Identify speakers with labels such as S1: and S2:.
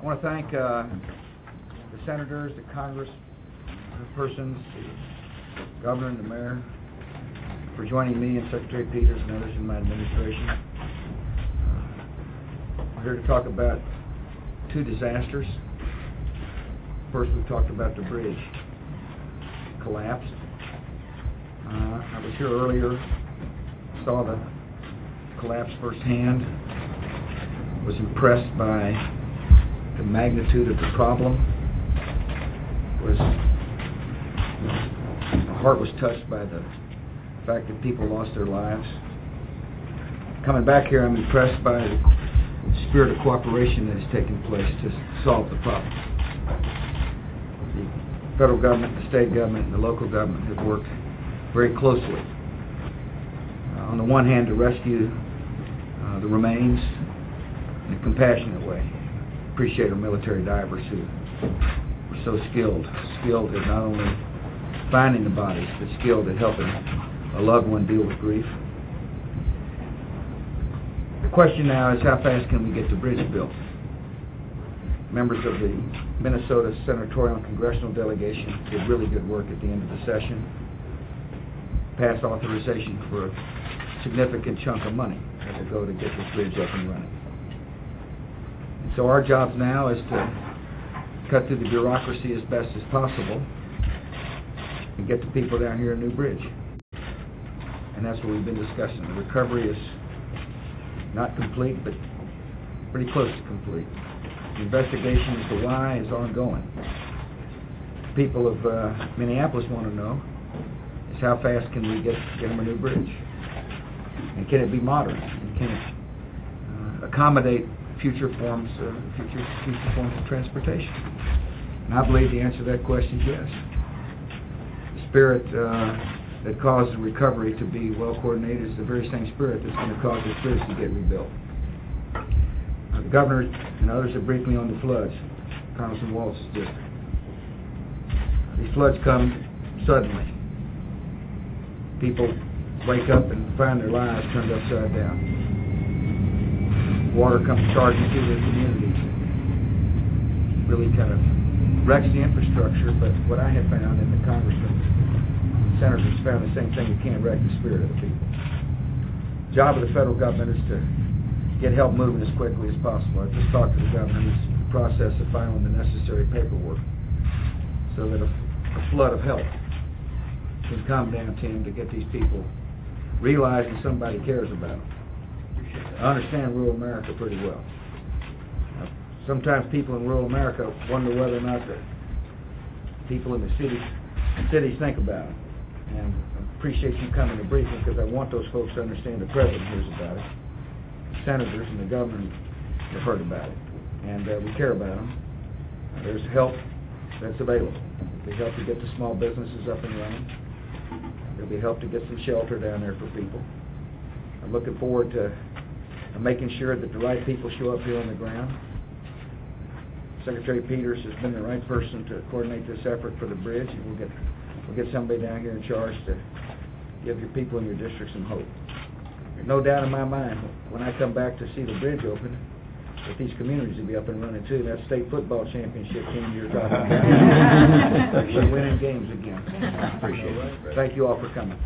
S1: I want to thank the senators, the congresspersons, the governor and the mayor for joining me and Secretary Peters and others in my administration. We're here to talk about two disasters. First, we talked about the bridge collapse. I was here earlier, saw the collapse firsthand, was impressed by the magnitude of the problem. My heart was touched by the fact that people lost their lives. Coming back here, I'm impressed by the spirit of cooperation that has taken place to solve the problem. The federal government, the state government, and the local government have worked very closely. On the one hand, to rescue the remains in a compassionate way. Appreciate our military divers who were so skilled at not only finding the bodies, but skilled at helping a loved one deal with grief. The question now is, how fast can we get the bridge built? Members of the Minnesota Senatorial and Congressional Delegation did really good work at the end of the session. Passed authorization for a significant chunk of money that will go to get this bridge up and running. And so our job now is to cut through the bureaucracy as best as possible and get the people down here a new bridge. And that's what we've been discussing. The recovery is not complete, but pretty close to complete. The investigation as to why is ongoing. People of Minneapolis want to know is how fast can we get them a new bridge? And can it be modern? And can it accommodate future forms of transportation? And I believe the answer to that question is yes. The spirit that caused the recovery to be well coordinated is the very same spirit that's going to cause this bridge to get rebuilt. The governor and others have briefed me on the floods, Congressman Walz's district. These floods come suddenly. People wake up and find their lives turned upside down. Water comes charging through their communities. Really kind of wrecks the infrastructure, but what I have found, and the congressmen and senators found the same thing, you can't wreck the spirit of the people. The job of the federal government is to get help moving as quickly as possible. I just talked to the governor. He's in the process of filing the necessary paperwork so that a flood of help can come down to him to get these people realizing somebody cares about them. I understand rural America pretty well. Sometimes people in rural America wonder whether or not the people in the cities think about it. And I appreciate you coming to briefing because I want those folks to understand the president hears about it. Senators and the governor have heard about it, and we care about them. There's help that's available. There's help to get the small businesses up and running. There'll be help to get some shelter down there for people. I'm looking forward to making sure that the right people show up here on the ground. Secretary Peters has been the right person to coordinate this effort for the bridge, and we'll get somebody down here in charge to give your people in your district some hope. There's no doubt in my mind when I come back to see the bridge open that these communities will be up and running too. That state football championship team you're talking about, we're winning games again. Appreciate it. Thank you all for coming.